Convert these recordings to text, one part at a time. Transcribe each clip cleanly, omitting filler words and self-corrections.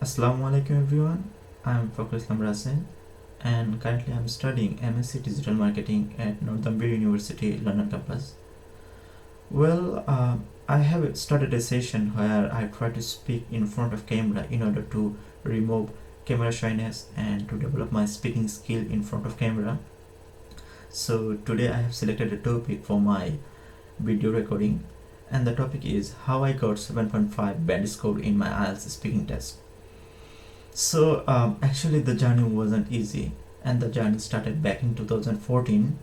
Assalamu alaikum everyone. I'm Fakr Islam Rasin and currently I'm studying MSc Digital Marketing at Northumbria University, London campus. I have started a session where I try to speak in front of camera in order to remove camera shyness and to develop my speaking skill in front of camera. So today I have selected a topic for my video recording, and the topic is how I got 7.5 band score in my IELTS speaking test. Actually, the journey wasn't easy, and the journey started back in 2014.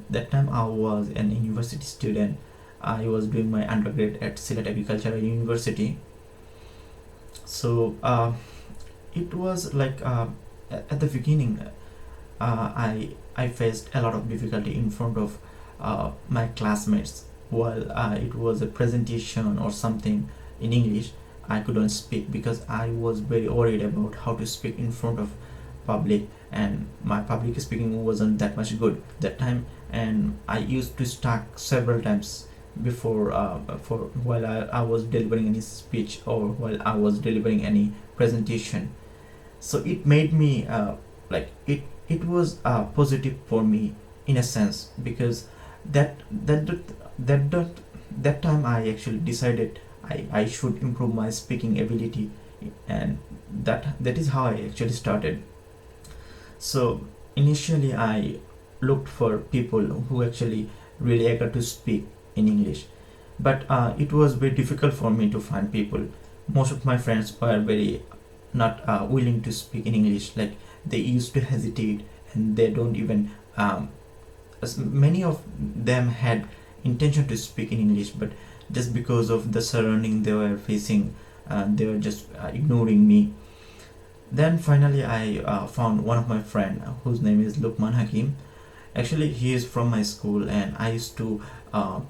That time, I was an university student. I was doing my undergrad at Sylhet Agricultural University. So, it was like at the beginning, I faced a lot of difficulty in front of my classmates. While it was a presentation or something in English, I couldn't speak because I was very worried about how to speak in front of public, and my public speaking wasn't that much good that time, and I used to stuck several times before for while I was delivering any speech or while I was delivering any presentation. So it made me it was positive for me in a sense, because that that that that, that time I actually decided I should improve my speaking ability, and that is how I actually started. So initially I looked for people who actually really eager to speak in English, but it was very difficult for me to find people. Most of my friends were very not willing to speak in English, like they used to hesitate, and they don't even as many of them had intention to speak in English, but just because of the surrounding they were facing, they were just ignoring me. Then finally I found one of my friend whose name is Lukman Hakim. Actually, he is from my school, and I used to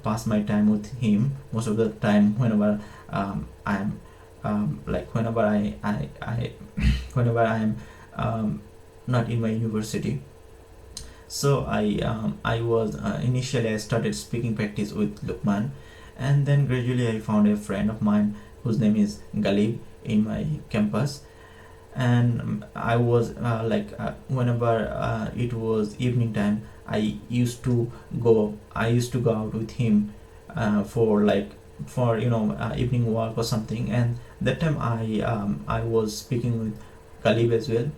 pass my time with him most of the time whenever I'm whenever I whenever I'm not in my university. So I was initially I started speaking practice with Lukman, and then gradually I found a friend of mine whose name is Galib in my campus. And I was whenever it was evening time, I used to go out with him for evening walk or something. And that time I was speaking with Galib as well.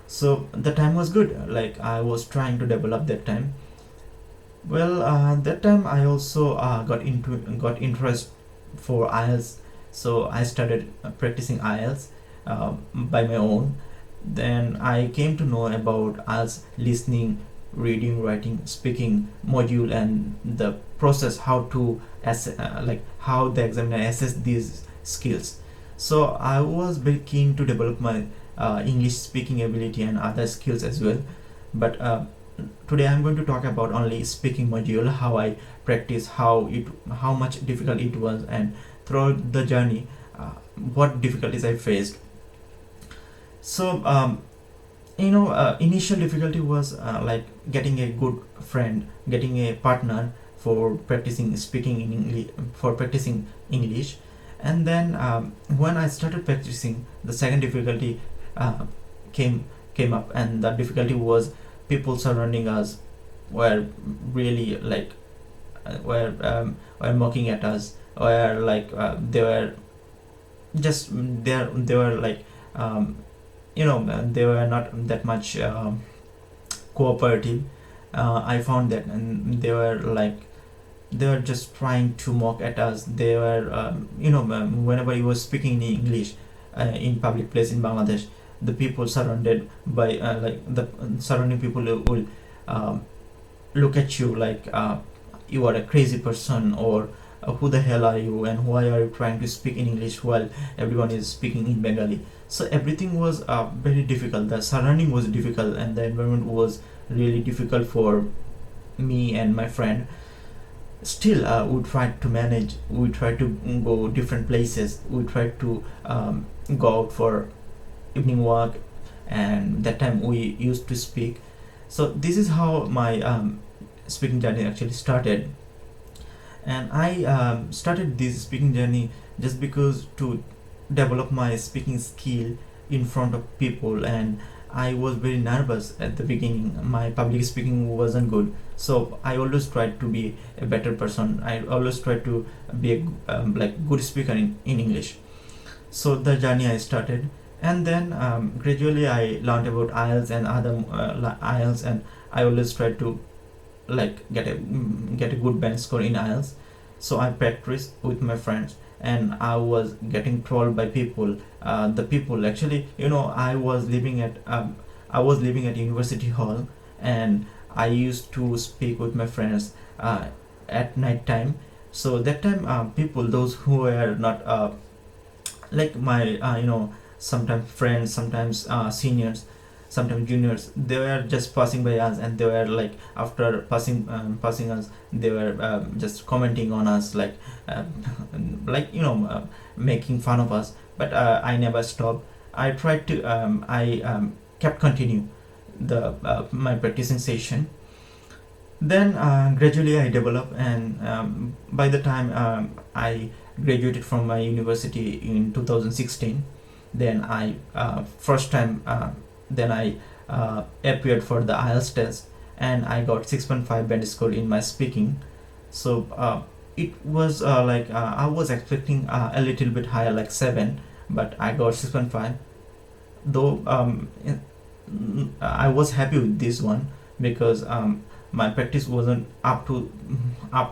So the time was good, like I was trying to develop that time. That time I also got interest for IELTS, so I started practicing IELTS by my own. Then I came to know about IELTS listening, reading, writing, speaking module, and the process how to how the examiner assess these skills. So I was very keen to develop my English speaking ability and other skills as well. But today I'm going to talk about only speaking module, how I practice, how much difficult it was, and throughout the journey what difficulties I faced. So initial difficulty was like getting a good friend, getting a partner for practicing speaking in English, for practicing English. And then when I started practicing, the second difficulty uh, came up, and the difficulty was people surrounding us were really were mocking at us, or they were just they were they were not that much cooperative. I found that, and they were just trying to mock at us. They were whenever you were speaking in English in public place in Bangladesh, the people surrounded by the surrounding people will look at you like you are a crazy person, or who the hell are you, and why are you trying to speak in English while everyone is speaking in Bengali. So everything was very difficult, the surrounding was difficult, and the environment was really difficult for me and my friend. Still we tried to manage, we tried to go different places, we tried to go out for evening walk, and that time we used to speak. So this is how my speaking journey actually started. And I started this speaking journey just because to develop my speaking skill in front of people, and I was very nervous at the beginning. My public speaking wasn't good, so I always tried to be a better person. I always tried to be a like good speaker in English. So the journey I started, and then gradually I learned about IELTS and other IELTS, and I always tried to like get a good band score in IELTS. So I practiced with my friends, and I was getting trolled by people. The people actually, I was living at University Hall, and I used to speak with my friends at night time. So that time, people, those who were not like my sometimes friends, sometimes seniors, sometimes juniors, they were just passing by us, and they were like, after passing us, they were just commenting on us, uh, like making fun of us. But I never stopped. I tried to I kept continue the my practicing session. Then gradually I developed, and by the time I graduated from my university in 2016, then I first time then I appeared for the IELTS test, and I got 6.5 band score in my speaking. So it was I was expecting a little bit higher, like 7, but I got 6.5. Though I was happy with this one, because my practice wasn't up to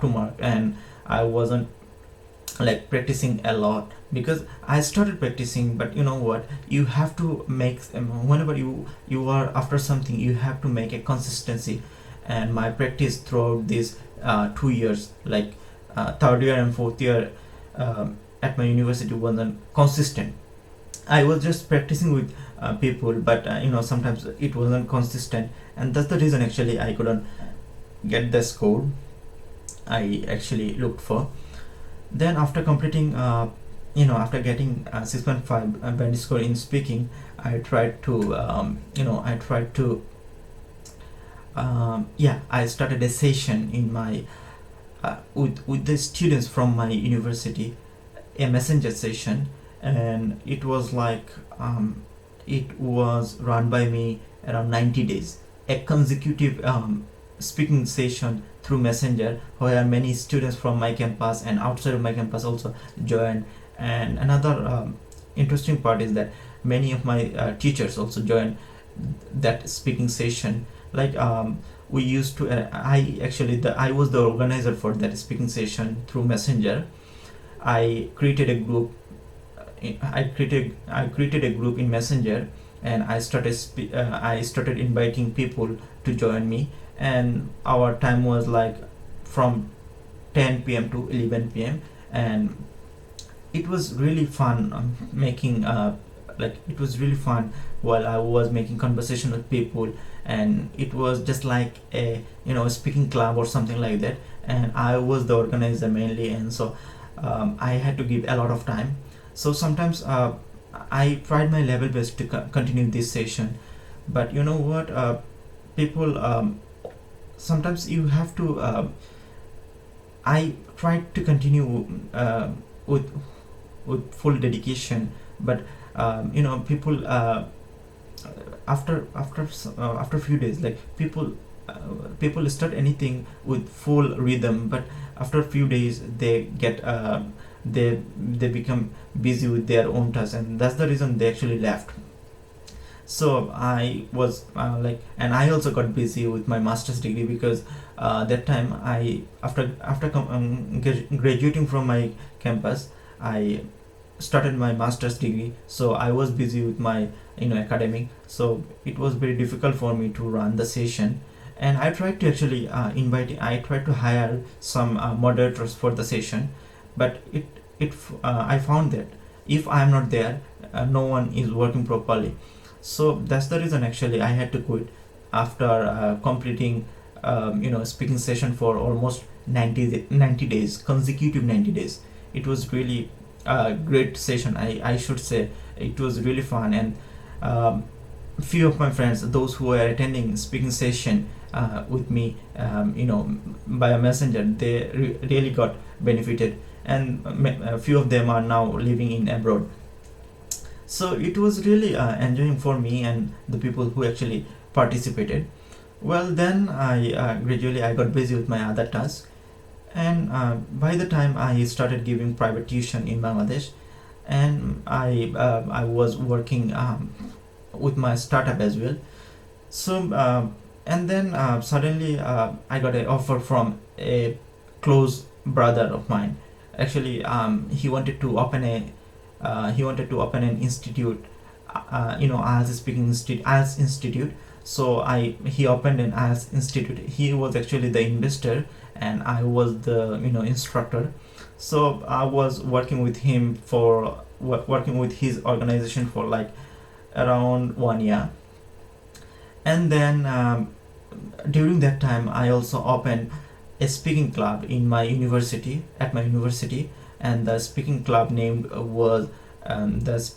mark, and I wasn't like practicing a lot, because I started practicing. But you know what, you have to make whenever you are after something, you have to make a consistency. And my practice throughout these 2 years, like third year and fourth year at my university, wasn't consistent. I was just practicing with people, but sometimes it wasn't consistent, and that's the reason actually I couldn't get the score I actually looked for. Then after completing after getting 6.5 band score in speaking, I tried to I started a session in my with the students from my university, a messenger session. And it was like it was run by me around 90 days, a consecutive speaking session through messenger, where many students from my campus and outside of my campus also joined. And another interesting part is that many of my teachers also joined that speaking session. Like we used to I was the organizer for that speaking session through messenger. I created a group. I created a group in messenger, and I started inviting people to join me. And our time was like from 10 p.m. to 11 p.m. And it was really fun making it was really fun while I was making conversation with people. And it was just like a speaking club or something like that, and I was the organizer mainly. And so I had to give a lot of time. So sometimes I tried my level best to continue this session. But you know what, people, sometimes you have to I tried to continue with full dedication. But people, after few days, like people start anything with full rhythm, but after a few days they get they become busy with their own tasks, and that's the reason they actually left. So I was and I also got busy with my master's degree, because that time I after graduating from my campus, I started my master's degree. So I was busy with my academic, so it was very difficult for me to run the session. And I tried to actually I tried to hire some moderators for the session. But I found that if I am not there, no one is working properly. So that's the reason actually I had to quit after completing speaking session for almost 90 days, consecutive 90 days. It was really a great session, I should say. It was really fun. And few of my friends, those who were attending speaking session with me by a messenger, they really got benefited. And a few of them are now living in abroad. So it was really enjoying for me and the people who actually participated. Well, then I gradually I got busy with my other tasks, and by the time I started giving private tuition in Bangladesh, and I was working with my startup as well. So and then suddenly I got an offer from a close brother of mine. Actually, he wanted to open an institute, IELTS institute. So he opened an IELTS institute. He was actually the investor, and I was the instructor. So I was working with him for working with his organization for like around 1 year. And then during that time I also opened a speaking club in my university at my university. And the speaking club name was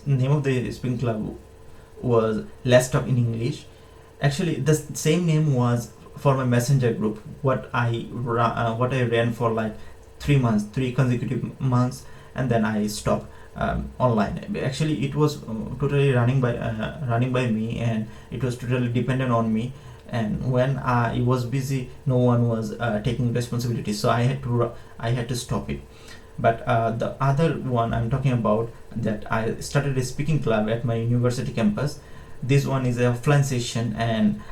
name of the speaking club was Let's Talk in English. Actually, the same name was for my messenger group, what I ran for like 3 months, 3 consecutive months, and then I stopped online. Actually, it was totally running by me, and it was totally dependent on me. And when I was busy, no one was taking responsibility, so I had to stop it. But the other one I'm talking about, that I started a speaking club at my university campus. This one is a offline session, and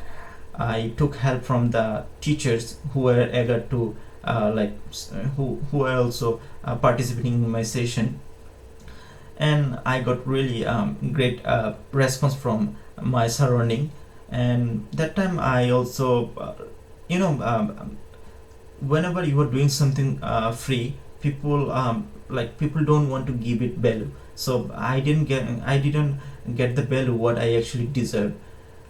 I took help from the teachers who were eager to who were also participating in my session. And I got really great response from my surrounding. And that time I also you know whenever you are doing something free, people don't want to give it value. So I didn't get the value what I actually deserve.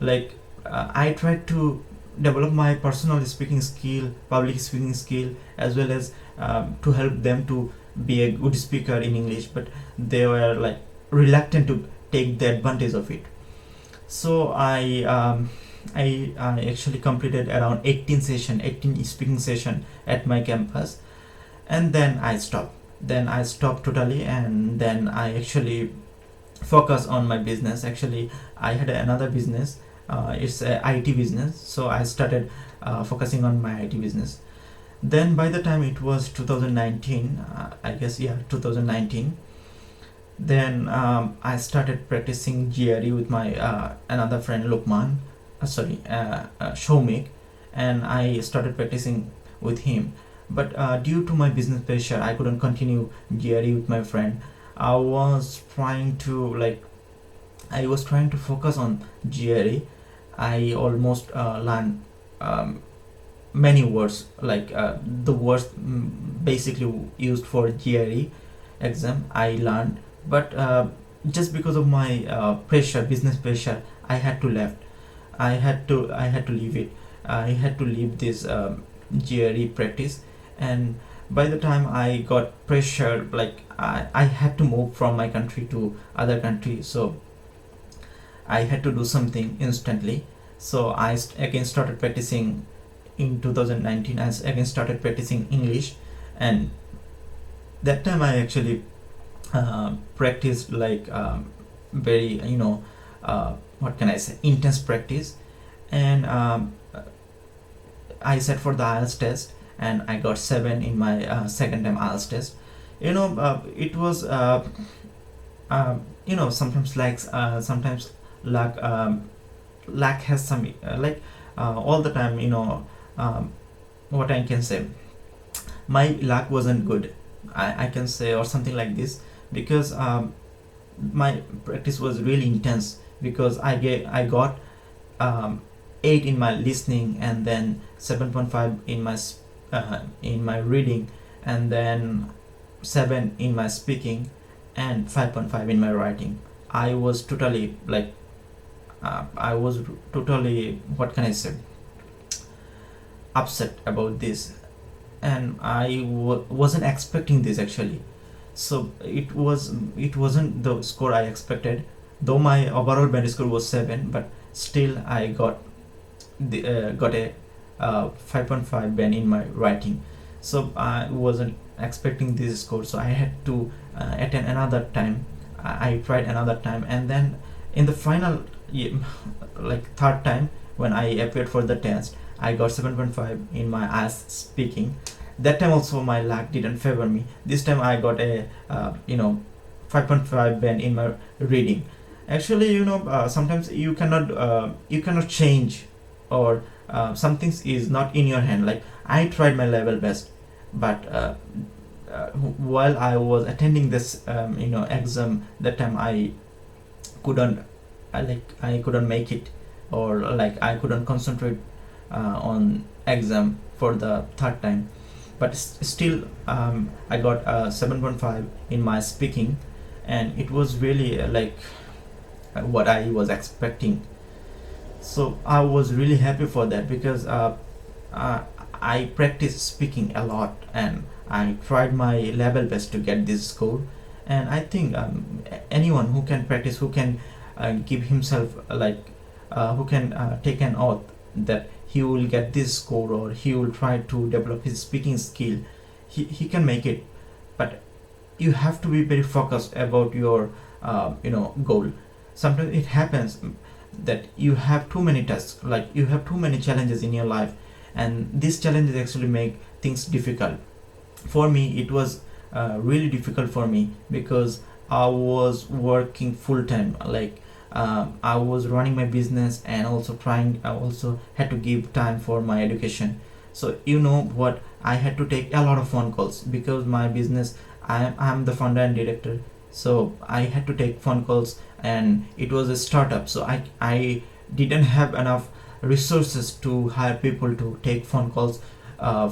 Like I tried to develop my personal speaking skill, public speaking skill, as well as to help them to be a good speaker in English, but they were like reluctant to take the advantage of it. So I actually completed around 18 speaking session at my campus. And then I stopped totally, and then I actually focus on my business. Actually, I had another business. It's a IT business, so I started focusing on my IT business. Then by the time it was 2019, I guess, yeah, 2019, then I started practicing GRE with my another friend Lukman, Shomik, and I started practicing with him. But due to my business pressure, I couldn't continue GRE with my friend. I was trying to focus on GRE. I almost learned many words, like the words basically used for GRE exam I learned. But just because of my business pressure, I had to left. I had to leave it. I had to leave this GRE practice. And by the time I got pressure, like I had to move from my country to other country, so I had to do something instantly. So again started practicing in 2019. I again started practicing English. And that time I actually practiced like very what can I say, intense practice. And I sat for the IELTS test, and I got 7 in my second time IELTS test. It was sometimes sometimes luck luck has some all the time, what I can say, my luck wasn't good, I can say, or something like this, because my practice was really intense. Because I got 8 in my listening, and then 7.5 in my reading, and then 7 in my speaking, and 5.5 in my writing. I was totally what can I say, upset about this. And I wasn't expecting this actually. So it wasn't the score I expected, though my overall band score was 7, but still I got a 5.5 band in my writing. So I wasn't expecting this score, so I had to attend another time. I tried another time, and then in the final like third time when I appeared for the test, I got 7.5 in my IELTS speaking. That time also my luck didn't favor me. This time I got a 5.5 band in my reading. Actually, sometimes you cannot change, or some things is not in your hand. Like, I tried my level best, but while I was attending this exam, that time I couldn't I couldn't make it, or like I couldn't concentrate on exam for the third time. But still, I got 7.5 in my speaking, and it was really what I was expecting. So I was really happy for that, because I practiced speaking a lot, and I tried my level best to get this score. And I think anyone who can practice, who can give himself who can take an oath that he will get this score, or he will try to develop his speaking skill, he can make it. But you have to be very focused about your goal. Sometimes it happens that you have too many tasks, like you have too many challenges in your life, and these challenges actually make things difficult. For me, it was really difficult for me, because I was working full time. I was running my business, and I also had to give time for my education. So what, I had to take a lot of phone calls, because my business, I'm the founder and director. So I had to take phone calls, and it was a startup, so I didn't have enough resources to hire people to take phone calls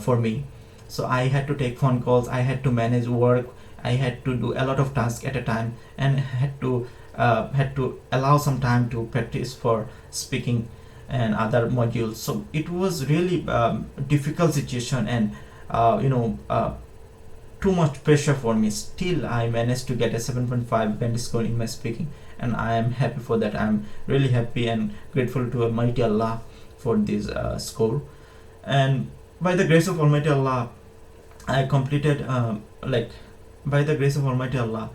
for me. So I had to take phone calls, I had to manage work, I had to do a lot of tasks at a time, and had to allow some time to practice for speaking and other modules. So it was really difficult situation, and too much pressure for me. Still, I managed to get a 7.5 band score in my speaking, and I am happy for that. I'm really happy and grateful to Almighty Allah for this score. And by the grace of Almighty Allah, I completed by the grace of Almighty Allah,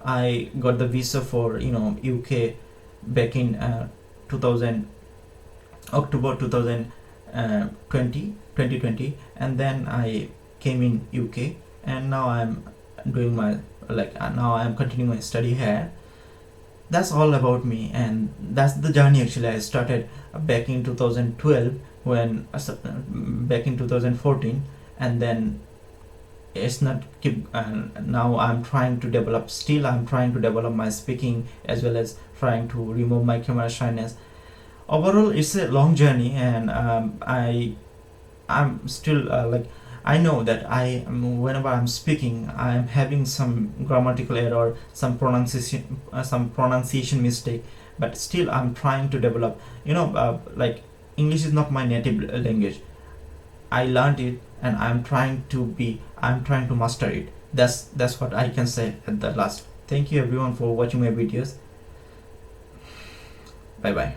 I got the visa for UK back in 2000 October 2020, and then I came in UK, and now I'm doing my now I'm continuing my study here. That's all about me, and that's the journey actually I started back in 2012, when back in 2014, and then it's not keep now I'm trying to develop, still I'm trying to develop my speaking, as well as trying to remove my camera shyness. Overall, it's a long journey, and I'm still I know that whenever I'm speaking, I'm having some grammatical error, some pronunciation mistake, but still I'm trying to develop. English is not my native language. I learned it, and I'm trying to master it. That's what I can say at the last. Thank you everyone for watching my videos. Bye bye.